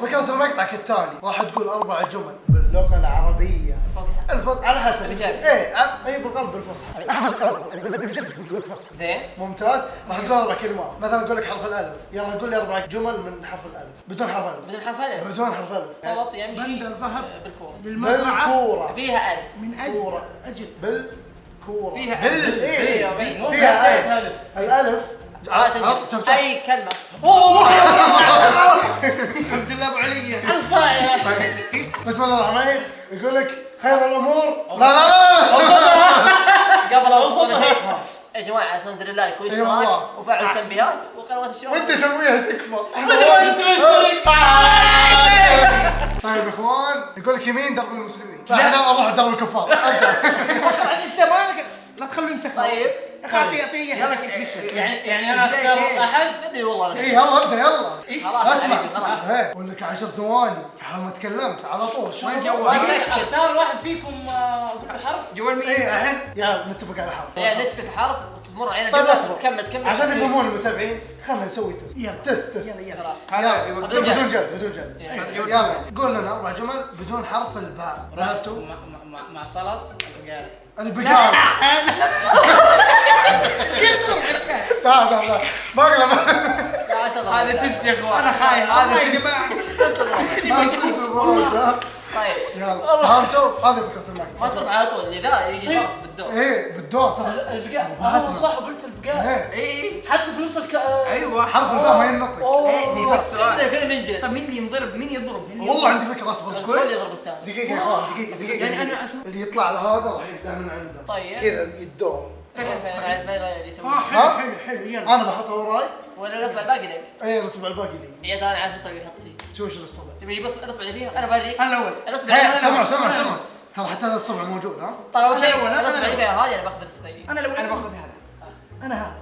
فكرة المقطع كالتالي، راح تقول 4 جمل باللغة العربية الفصحى على حسب اي بالغالب بالفصحى. زين ممتاز. راح تقول 4 كلمات، مثلا اقول لك حرف الالف، يلا قول لي 4 جمل من حرف الالف بدون حرف الف. بدون حرف الف. غلط يمشي. بندر ذهب بالكورة. بالكورة فيها ألف. من أجل بالكورة فيها ألف. فيها ألف. الألف أي كلمة. الحمد لله أبو علي. بسم الله الرحمن الرحيم. يقول لك خير الأمور لا قبل أوصل يا جماعة سنزل الله يكون اشتراك وفعلوا التنبيهات وقنوات الشباب. وانت سويها تكفى. طيب يا اخوان، يقول لك يمين درب المسلمين، فاحنا اروح درب الكفار. انت مالك لا تخليه يمسك. طيب اخاطي يعطيه يعني انا اختار احد. ما ادري والله. اي يلا ابدا يلا. خلاص اسمع خلاص. اقول لك 10 ثواني في حال ما تكلمت على طول. شو اختار واحد فيكم بحرف. جوال مين؟ اي الحين يلا نتفق على حرف. يعني نتفق حرف وتمر علينا. طيب اصبر كمل عشان يفهمون المتابعين. خلينا نسوي تست. يلا تست يلا بدون جد. يلا قول لنا 4 جمل بدون حرف الباء. رهبتوا؟ مع سلطه البقال. لا بقلب. هذا تست يا اخوان. انا خايف والله يا جماعه. طيب يلا فهمتوا؟ هذه فكرة المقطع. ما تضرب على طول اذا يجي ضرب بالدور. ايه بالدور ترى. البقاء. صح قلت البقاء. اي حتى في نص ايوه حرف الباء ما ينطق. انت كذا ننجز. طب مين اللي ينضرب؟ مين يضرب؟ والله عندي فكرة. اصبر الكل يضرب الثاني. دقيقة يا اخوان دقيقة. يعني انا اللي يطلع له هذا راح يبدأ من عنده. طيب كذا الدور. كيف انا عارف ما يسوي. حلو يلا. انا بحطه وراي. ولا نصب الباقي لك. اي نصب على الباقي لي. يا ترى انا عارف نصب يحط فيه. شو الصبع؟ تبي بس نصب اللي فيها انا بوريك. انا الاول. نصب سمع ترى حتى هذا الصبع موجود ها. طيب اول شيء نصب اللي فيها هذه انا باخذ الصغير. انا الاول. انا باخذ هذا. انا هذا.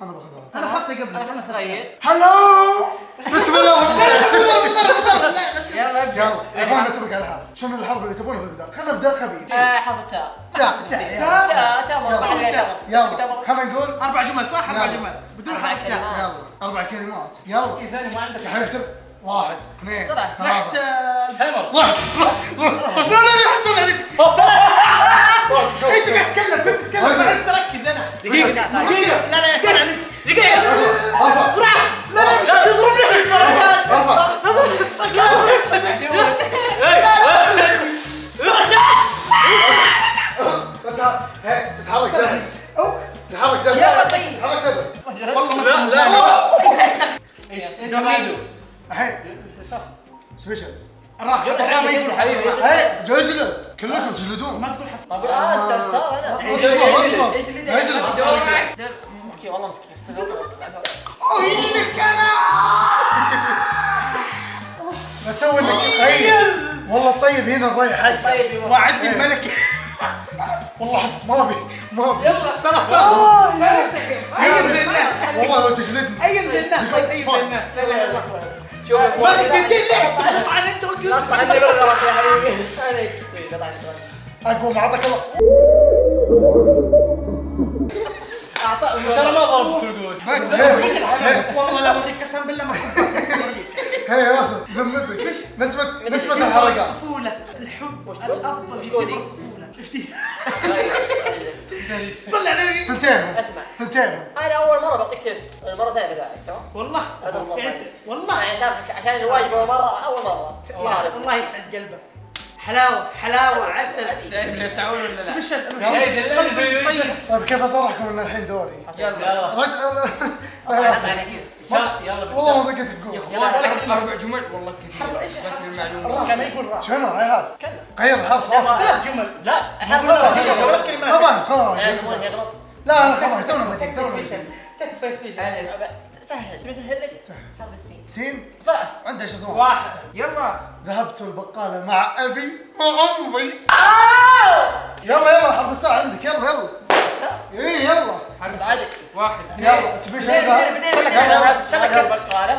انا باخذها. انا اخذته قبل. انا الصغير. هلو بسم الله. يلا يلا يا اخوان نتفق على الحرف. شوف الحرف اللي تبونه في البداية. خلينا نبدا خفيف. حرف التاء. يلا خلينا نقول 4 جمل صح؟ 4 جمل بدون حرف تاء. يلا 4 كلمات. يلا ثاني ما عندك يا حبيبي اكتب 1 2 بسرعة. 3 تايمر. لا حصل عليك. انت قاعد تتكلم عرفت تركز انا. دقيقة لا يا عليك. دقيقة بسرعة. لا تضربني. تتحرك دائما. تتحرك دائما. يلا طيب. تتحرك دائما. والله انت بعده. الحين سبيشل. الراحه يا حبيبي. جلد كلكم تجلدون. ما تقول حرف. طب انت اختار انا. اصبر. ايش اللي مسكي والله مسكي. لا تسوي انك طيب. والله الطيب هنا ضيع حد. طيب وعدني الملك. والله حسب ما بي. يلا صراحه لا نمسك. اي من الناس. والله لو تجلدني. اي من الناس. طيب اي من الناس. شوف يا ماسك بنتين ليش؟ طبعا انت وجود. طبعا انت بالغلط يا حبيبي. اقوى ما اعطاك الله. ترى ما ضربت القوت. والله لا وديك قسم بالله ما كنت. هي ياسر ذمتك. نسبة الحركات. الطفولة الحب الافضل يجيب الطفولة. صل على ثنتين. اسمع ثنتين. انا اول مره بعطيك تيست المره الثانيه بتاعك تمام. والله والله يعني سامحك عشان الواجب اول مره الله يسعد قلبك. حلاوة عسل. تعاون ولا لا؟ سبيشل. طيب كيف اصرحكم ان الحين دوري؟ يلا رجل. يلا والله ما دقيت الجول. يلا 4 جمل والله كثير. بس للمعلومة. كان يقول راح شنو هاي هذا؟ غير الحرف خلاص. 3 جمل. لا احنا ثلاث كلمات. خلاص يغلط. لا انا خلاص تونا بادئ. سهل تبي اسهل لك؟ حرف السين. سين بسرعه عنده 10 ثواني. 1 يلا. ذهبت البقالة مع أبي وأمي. يلا حرف الساعة عندك. يلا إيه يلا حرف عادي. 1 يلا سبيشل.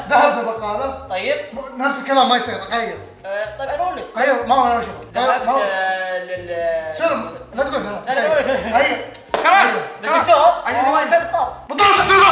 ذهبت البقالة. طيب نفس الكلام ما يصير. غير طيب انا اقول لك غير ما هو شغل. ذهبت لل شنو لا تقول ذهبت. لا أقول لك. غير خلاص. الدكتور أي ثواني. كان الطاس بالضبط تسوي.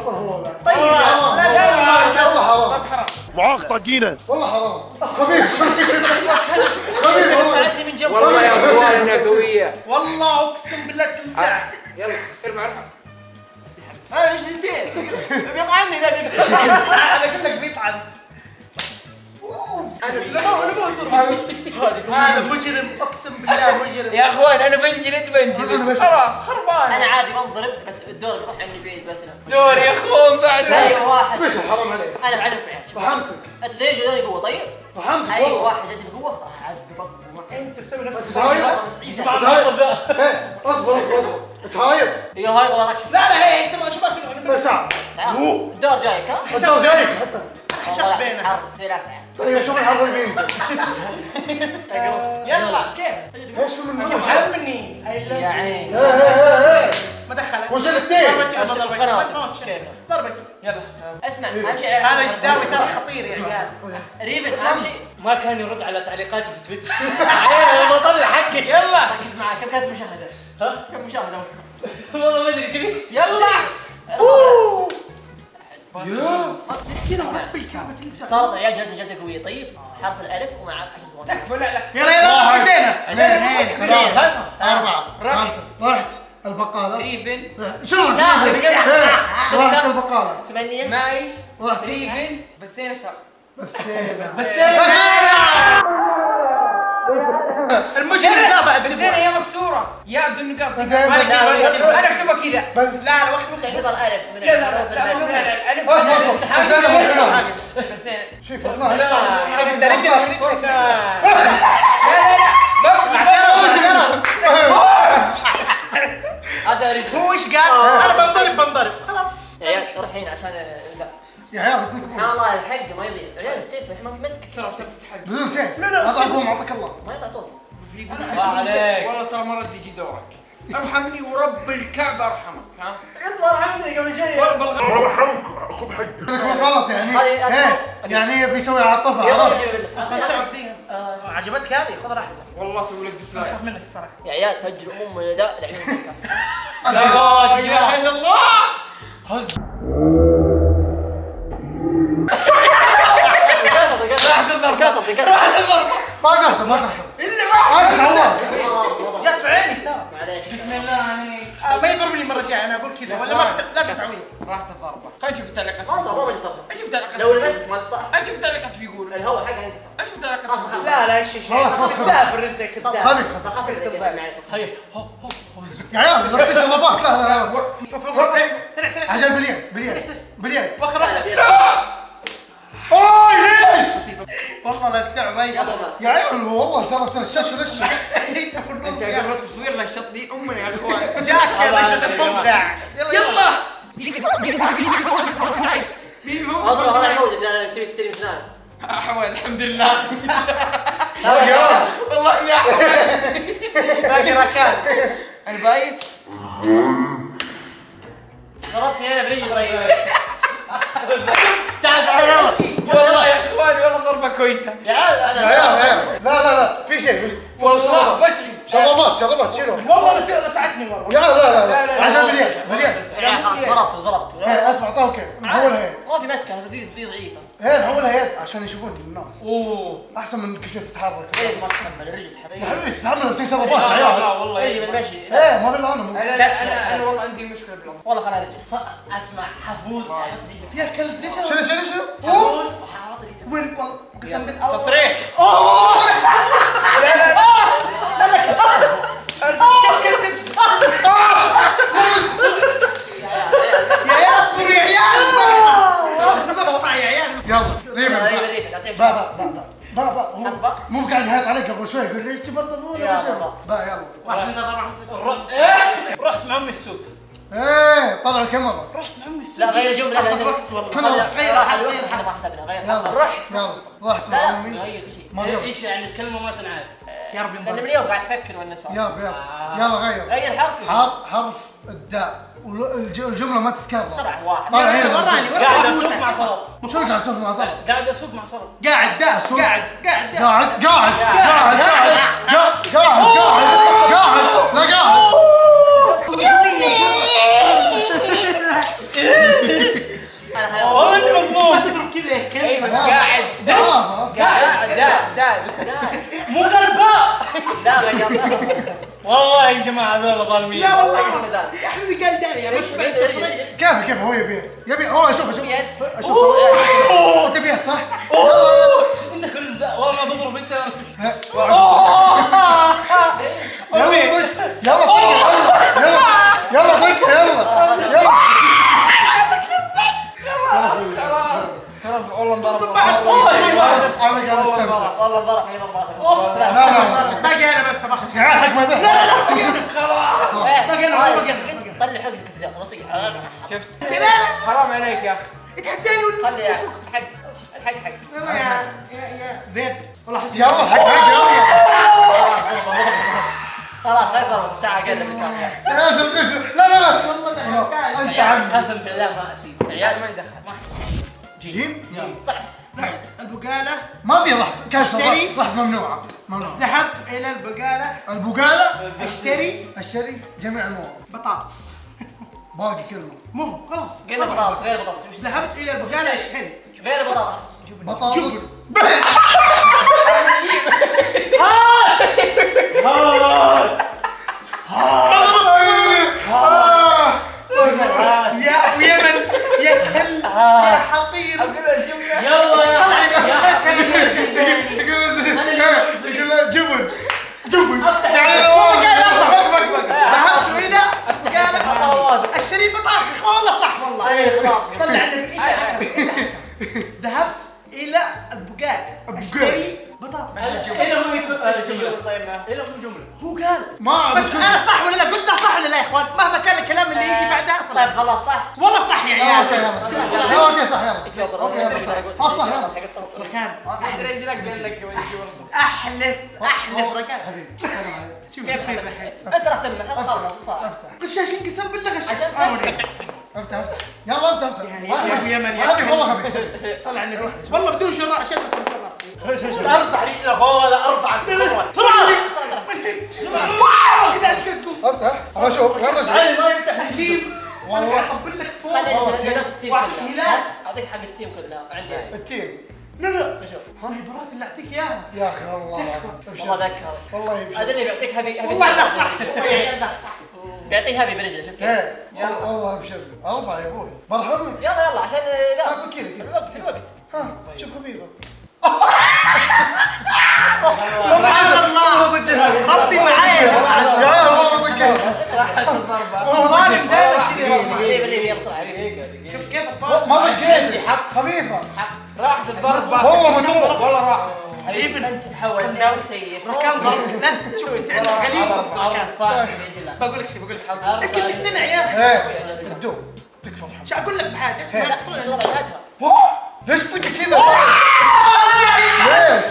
بطل هو ذا. طيب حرام. لا لا والله حرام. معاق طقينه. والله حرام. خبيث. خبيث والله. ساعدني من جنب والله يا اخوان انها قويه. والله اقسم بالله تنسى. يلا ارفع ارفع. هذا ايش اثنتين بيطعني ذا انا اقول لك بيطعن. هذا مجرم اقسم بالله مجرم. يا اخوان انا بنجلد أنا بس- خلاص خربان. انا عادي بنضرب بس الدور بيروح عني بعيد بس دور يا اخوان بعد. اي واحد ايش حرام عليك. انا بعرف معك رحمتك. انت ليش جداني قوه طيب؟ رحمتك اي والله. واحد جد بقوه راح اعذب بطنه انت تسوي نفسك تهايط. ايه اصبر اصبر اصبر. تهايط. هي هاي وراك لا لا هي انت ما شو باكل تعال. الدور جايك ها؟ الدور جايك حتى. حشر بينك. حرف في رفع طيب شوف الحرف اللي بينزل. يلا كيف؟ ايش شو من حمني يا عين ما دخلك وش التين؟ ضربك يلا اسمع اهم شيء هذا قدامي ترى خطير يا عيال ريفن اهم شيء ما كان يرد على تعليقاتي في تويتش عيال ما طلع حقي يلا ركز معي كم كانت مشاهده؟ ها؟ كم مشاهده؟ والله ما ادري كذا يلا كذا رب الكعبه تنسى صارت عيال جد قويه طيب حرف الالف ومعك 10 ثواني تكفى لا لا. يلا يلا بدينا اثنين ثلاثة أربعة خمسة رحت البقالة ريفن شنو لا، رحت ستة. البقالة 8 معي رحت ريفن بثينه صار. المجرم ذا بعد بثينه يا مكسوره يا عبد النقاط. بثينة. انا اكتبها كذا. لا لا وقت تعتبر الف من لا لا الحروف لا المادية. لا الف اصبر اصبر بثينة ممكنة بثينه. شوف اطلع هذا اريد هو ايش قال؟ انا بنضرب خلاص يا عيال روح هنا عشان لا يا عيال سبحان الله الحق ما يضيع عيال السيف الحين ما في مسك ترى وصلت تحقق. بدون سيف لا، لا، اطلع قوم اعطيك الله ما يطلع صوت عليك والله ترى مرة يجي دورك. ارحمني ورب الكعبة ارحمك ها. يطلع ارحمني قبل شوي ورب الغ... يكون غلط يعني هذه- ايه يعني بيسوي عاطفة يلا عرفت رجل. عجبتك هذه خذ راحتك والله اسوي لك ديسلايك. اخاف منك الصراحه يا عيال فجر ام النداء لعيون لا اله الا الله. انكسر ما تحصل ما تحصل انا تعور جات في عيني ترى معليش بسم الله عليك. ما يضربني المره الجايه انا اقول كذا ولا ما لا في تعويض راحت الضربة. خلينا نشوف التعليقات. ما صار ما بيطلع اشوف التعليقات. لو لمسك ما تطلع اشوف التعليقات بيقول. الهواء حقها ينكسر اشوف التعليقات. خلاص. لا لا ايش خلاص، خلاص. تسافر انت كذاب خليك بخاف عليك معي هيا يا عيال لا تسوي شربات لا لا لا سرع عشان بليان وخر اوه ليش والله لا السعر ما يقدر يا عيال والله ترى الشاشه رشه انت في النص انت يا قبل التصوير لا الشط دي امي يا اخوان. جاك انت تفضع يلا مين اضرب فوز؟ هذا يفوز اذا يصير ستريم سنان احول الحمد لله. لا والله اني احول. باقي ركان الباقي ضربت هنا برجلي طيب تعال تعال يلا والله يا اخوان والله ضربة كويسة. يا عيال يا انا عيال لا في شيء والله بجري. شربات شيلوا والله لسعتني مره يا لا عشان بليان خلاص ضربت ايه اسمع طوكه نحولها يد ما في مسكه هذه دي ضعيفه ايه نحولها يد عشان يشوفون الناس اوه احسن من كل شوي تتحرك ايه ما تحمل الرجل يا تحمل حبيبي تتحمل لو شربات يا لا عيال والله اي من المشي ايه ما في الا انا انا والله عندي مشكلة بالله. والله خليني ارجع اسمع حفوز يا كلب ليش شنو حفوز وحاضر وين والله قسم بالله تصريح. يا عيال اصبروا يا عيال اقطع يا عيال يلا ريفن ريبن ريفن اعطيه با هو مو قاعد يحط عليك قبل شوي يقول لي برضه يا الله. با يلا واحد من ضرب رحت مع امي السوق ايه طلع الكاميرا رحت مع امي السوق لا غير جمله اخذ وقت والله كله غير راح الوقت ما حسبنا غير يلا رحت يلا رحت مع لا امي غير كل شيء ما في ايش يعني الكلمه ما تنعاد يا رب لان ينضرب من اليوم قاعد تفكر والنساء يلا غير غير حرف حرف الداء والجمله ما تتكرر بسرعه واحد طلع هنا وراني قاعد اسوق مع صلاة شو قاعد تسوي مع صاحب قاعد اسوق مع صلاة قاعد دا أسوق. قاعد لا قاعد بس قاعد قاعد مو قلباء. لا ما قال. والله يا جماعه هذول ظالمين. لا والله يا حبيبي قال داري يا مش كيف هو يبي اوه شوف أوه. تبيات صح؟ انت كل والله ما تضرب انت. يلا ضيق يلا خلاص والله انضرب. والله ضرب في ضربات. باقي انا بس باخذ يا حق ما ذا طلع حق الكتاب خلاص. شفت حرام عليك يا اخي. اتحداني خلي حق الحق يا ذيب والله حسيت يلا حق خلاص غير ضرب الساعة قرب الكاميرا. لا والله انت عم قسم بالله ما اسيب. عيال ما يدخل. جيم صح. رحت البقالة ما في رحت كاش اشتري. رحت ممنوعة ذهبت الى البقالة البقالة اشتري جميع المواد بطاطس باقي كلمة مو خلاص قلنا بطاطس غير بطاطس. ذهبت الى البقالة اشتري غير بطاطس. بطاطس يا ابو يمن يا كلب يا حقير يلا يقول له جبن ذهبت الى البقالة اشتري بطاطس والله صح والله صلي على النبي ذهبت الى البقالة اشتري بطاطس هنا ما يكون جمله. هنا مو جمله. هو قال ما بس انا صح ولا لا قلتها صح ولا لا يا اخوان مهما كان الكلام اللي يجي بعدها طيب اصلا خلاص صح. والله صح يا عيال اوكي صح يلا صح يلا ركان احد رجلك قال لك يجي برضه. احلف ركان حبيبي شوف يصير الحين انت راح تلمح خلاص صح. غشاش قسم بالله غشاش افتح يلا افتح يا ابو يمن يا خفيف والله خفيف صل على النبي والله بدون شراء شد شراء ارفع رجلك ولا ارفع الكرة. افتح ابغى اشوف وين رجع علي ما يفتح التيم. والله اطبل لك فوق اعطيك حق التيم كلها عندي. التيم لا لا شوف هاي البرات اللي اعطيك اياها يا اخي والله والله ذكر. والله يبشر هذا اللي بيعطيك هبي والله لا صح بيعطيك هبي برجله. شوف كيف. والله يبشر ارفع يا ابوي برهمني يلا عشان لا اكل كذا الوقت ها شوف خفيفه سبحان الله ربي معايا يا عيال والله ذكر ظالم دائما كذا بالليل يلا بسرعه حبيبي. شفت كيف الطاقة ما بقيت خفيفه راحت الضربة. والله متوب والله راح. حبيبي انت تحول انت سيف. ركان ضرب لا شوف انت عندك قليل ضد ركان بقول لك شيء انت تقتنع يا اخي ايه تدوم تكفى شو اقول لك بحاجه ليش طق كذا؟ ليش؟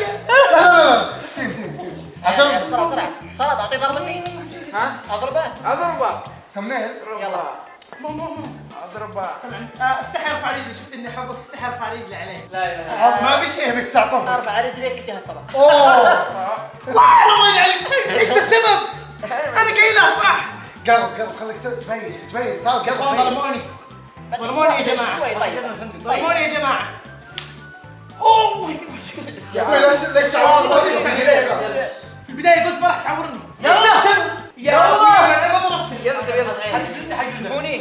عشان بسرعه صار اعطيه ضربتين. ها اضربه اضربه. ثمنين يلا. اضربه. استحي ارفع رجلي شفت اني احبك استحي ارفع رجلي عليه لا اله. ما بيشيه بيستعطف ارفع رجليك جهه صباح. اوه الله يجعلك انت السبب انا قايلها صح قرب خليك تبين تعال قرب ظلموني يا جماعه ظلموني يا جماعه اوه يا ابوي ليش تعورني؟ في البدايه قلت ما راح تعورني يلا يا ابوي انا ما ضربتك يلا حتشوفوني.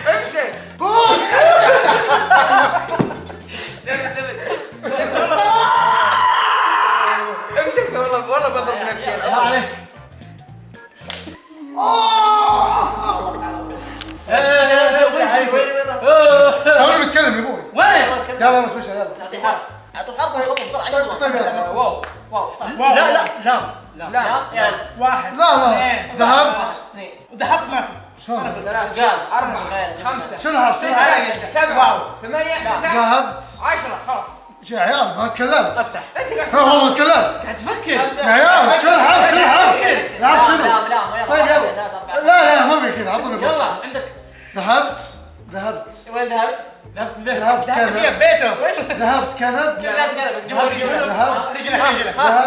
امسك. امسك والله بضرب نفسي. توني بتكلم يا ابوي وين؟ يلا بس مش يلا اعطيه حرف. اعطوا حرف ويخطوا بسرعه. طيب يلا واو صح. لا لا لا يلا. واحد لا ذهبت اثنين ذهبت ما في شلون؟ ثلاث قال 4 5 شنو هالصيغة؟ 7 8 9 ذهبت 10 خلاص. شو يا عيال ما تكلمت افتح انت هو ما تكلم قاعد تفكر. يا عيال شنو الحرف لا شنو لا طيب يلا لا ما في كذا اعطوني يلا فرصة. عندك. ذهبت وين ذهبت؟ ذهبت فيها كذا بيته وين ذهبت كنب ذهبت ذهبت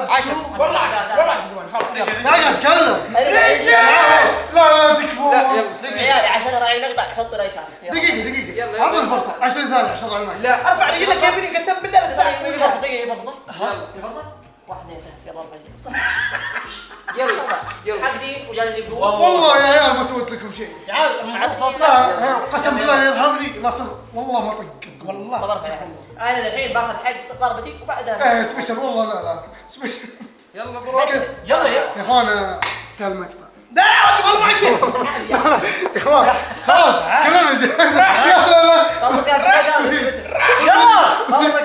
10 والله 10 والله 10 خلاص لا قاعد اتكلم لا تكفون عيالي عشان اراعي نقطع حط رايكات دقيقة يلا. اعطوني فرصة 20 ثانية 10 على الماء لا ارفع رجلك يا ابني قسم بالله لا تساعد. دقيقة فرصة فرصة 1 2 3 4 يلا حقدي وجالس يقول والله يا عيال ما سويت لكم شيء يا عاد لا قسم بالله يرحمني لا صدق والله ما طق والله خبر انا الحين باخذ حق ضربتي وبعدها سبيشل والله لا سبيشل يلا بروح يلا يا اخوان كان مقطع لا والله ما كذا. يا اخوان خلاص كلنا لا خلص يا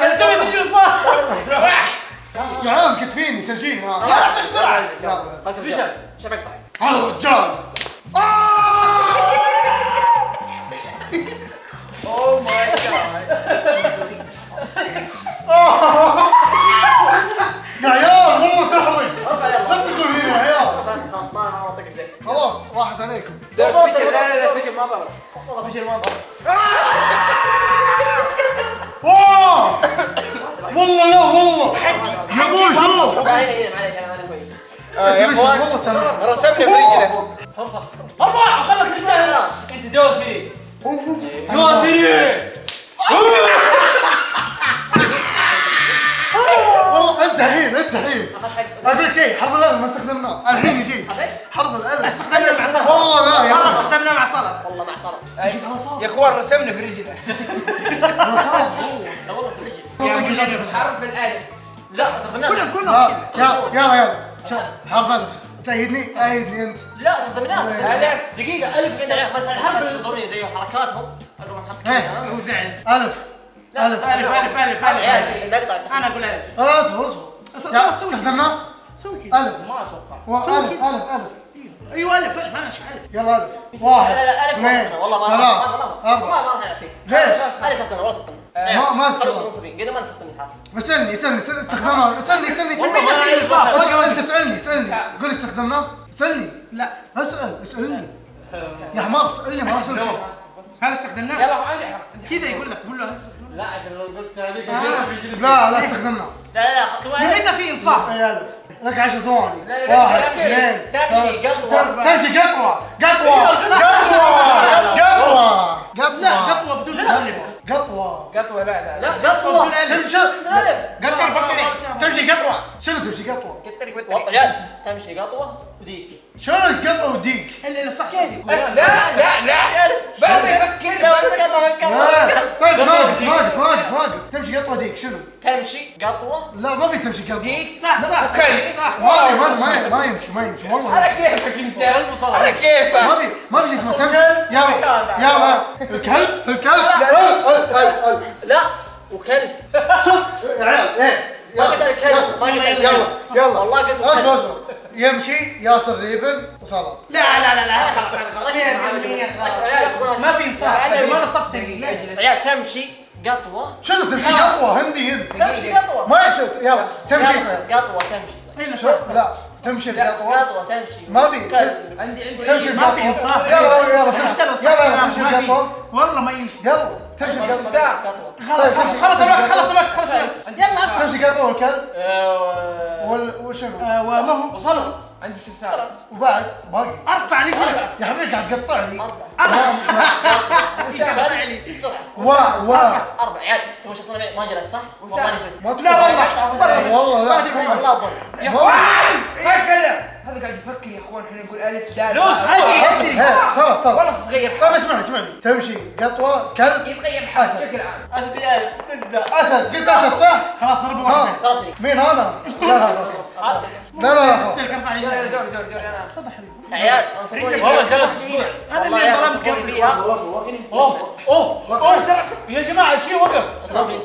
انت بتجي صح. يا عم كتفيني سجين ها يلا اعطي بسرعه. بس فيشل شبك طيب على الرجال اوه ماي جاد يا عيال والله تحرج ارفع لا يلا تقول هنا يا عيال خلاص ما اطق الزين خلاص راحت عليكم لا سجن ما بروح والله فيشل ما ضرب اوه والله لا والله يا ابوي شوف لا هنا معليش انا كويس سبيشل والله سامح رسمني في رجله ارفع خلك رجال. انت دوسري دوسري. والله انت الحين اقول شيء حرف الالف ما استخدمناه الحين يجي حرف الالف استخدمنا مع صلاة. والله لا يا والله عم. استخدمنا مع صلاة. والله مع صلاة يا اخوان رسمنا في رجله لا والله في رجل يا مجرب. حرف الالف لا استخدمناه كلهم يلا شوف حرف الف تأيدني انت لا استخدمناه الف دقيقة ألف كذا بس الحرف الضروري زي حركاتهم اقوم نحط إيه. هو زعل. الف ألف ألف. عيال المقطع أنا أقول ألف. اصبر استخدمناه سوي كذا. الف ما أتوقع. الف أيوة ألف أنا إيش ألف. يلا الف واحد لا لا الف ما اثنين استخدمنا والله ما ثلاث ما اربعة راح نلعب فيه ليش؟ ما استخدمنا والله استخدمنا ما أذكر. خلص منصبين قلنا ما نستخدم الحرف اسألني استخدمناه اسألني والله ما ألف. اسأل انت اسألني قول استخدمناه اسألني لا. اسألني يا حمار اسألني ما اسأل شيء هذا استخدمناه. يلا عندي حرف كذا يقول لك قول له لا عشان لو قلت هذيك لا استخدمناه لا من متى في إنصاف؟ يا ألف لك 10 ثواني لا، لا، واحد تمشي. اثنين تمشي قطوة. تمشي قطوة لا، قطوة بدون ألف. قطوة قطوه لا لا قطوة بدون ألف. تمشي قطوة شنو تمشي قطوة؟ رجال تمشي قطوة وديك شنو قطوة وديك؟ اللي صح كيف؟ لا بعد يفكر طيب ناقص تمشي قطوة ديك شنو؟ تمشي قطوة لا ما في تمشي قطوة ديك صح ما يمشي والله على كيفك انت على كيفك ما في شيء اسمه تمشي يلا الكلب لا وكلب يا عيال ايه ما قلت لك كلب ما قلت لك كلب يلا والله قلت لك اصبر يمشي ياسر ريبن وصلاة لا ما في إنصاف. ما نصفت. عيال تمشي قطوة شنو تمشي قطوة هندي تمشي قطوة ما يشوت يلا تمشي قطوة تمشي لا تمشي القطوة قطوة تمشي ما في كلب عندي تمشي ما في إنصاف. يلا تمشي تمشي القطوة والله ما يمشي. يلا تمشي القطوة خلاص الوقت. يلا تمشي قطوة والكلب وشنو وما هو وصلوا عندي استفسار وبعد باقي ارفع رجلك. يا حبيبي قاعد تقطع لي بسرعة 4 عيال تبغى شخص ما جلت صح؟ ماني فزت ما لا والله. والله لا والله اظن يا اخوان ما يتكلم هذا قاعد يفكر يا اخوان احنا نقول الف دال لوز هذه صارت والله تتغير طيب اسمعني تمشي قطوة كلب يتغير حال أسد. بشكل عام انت يا تزة اسد قلت اسد صح؟ خلاص ضربوا واحد. ضربتني مين هذا؟ لا سير ارفع يلا رجلك. دور عيال انصفوني والله جلس انا والله اللي يا ضربت انصفوني قبل. فيها اوه يا جماعه الشيء وقف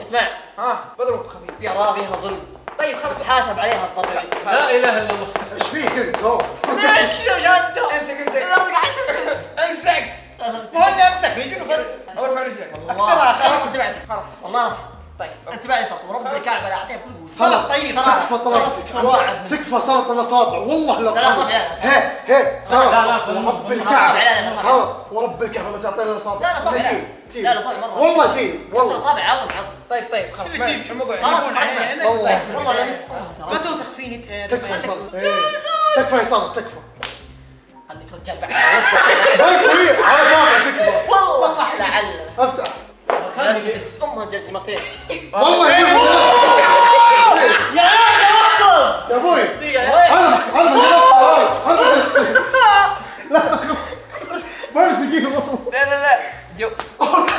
اسمع ها بضرب خفيف ترى فيها ظلم طيب خلاص حاسب عليها الضربة لا اله الا الله ايش فيك انت؟ أوه. ليش كذا مشاهدته؟ امسك امسك هو اللي امسك يجيله فرق. ارفع رجلك والله خلاص انت بعد والله طيب انت بعد صوت ورب الكعبة لا اعطيها كل صلاة طيب تكفى طلع واعد تكفى تكفى سلطة الاصابع والله لا. لا أصابع لا. هي سلطة. لا، لا، ورب أصابع لا، الكعبة لا. سلطة ورب الكعبة ما تعطينا الاصابع. لا أصابع لا. لا لا أصابع مرة. والله تي والله والله. أصابع عظم. طيب خلاص. اللي كيف الموضوع خلاص يقول علينا. والله. والله لا مس. ما توثق فيني تكفى يا سلطة. تكفى يا سلطة تكفى. خليك رجال بعد. تكفى على صابع تكفى. والله لعل. افتح. لا تجلس أمها جلس مرتين. والله يا يا ابوي دقيقة. انا لا ما دقيقة لا جو قبت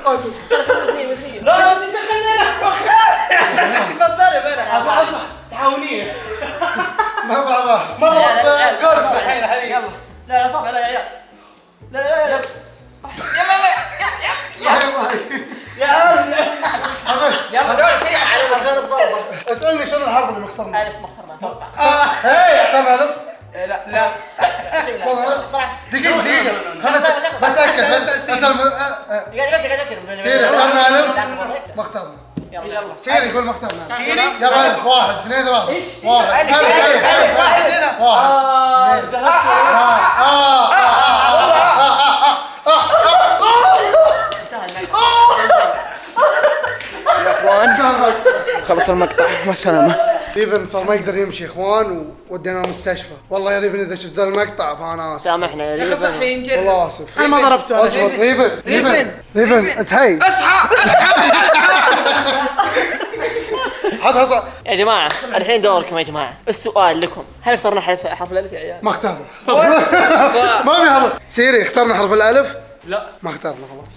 اسف. لا انت دخلني انا تضرب انا. اسمع تعاونيه ما مرة جولف الحين يا حبيبي. يلا. لا أصابع لا يا عيال. لا يا عم يلا دول شيء على غير الضربة. اسألني شنو الحرف اللي مختارنا؟ ألف مختار ما أتوقع. اختار ألف؟ لا بصراحة. دقيقة خلنا بتأكد اسأل قاعد أفكر. سيري اخترنا ألف؟ ما اخترنا يلا. سيري يقول ما اخترنا سيري. يلا ألف 1 2 3 إيش؟ واحد واحد. خلص المقطع مع السلامة. ريفن صار ما يقدر يمشي يا اخوان ووديناه المستشفى. والله يا ريفن اذا شفت ذا المقطع فانا اسف. سامحنا يا ريفن. صحي نجرب. والله اسف. انا ما ضربته. اصبر ريفن انت هاي اصحى حط يا جماعة الحين دوركم يا جماعة. السؤال لكم، هل اخترنا حرف الألف يا عيال؟ ما اخترنا ما في حرف. سيري اخترنا حرف الالف؟ لا ما اخترنا خلاص.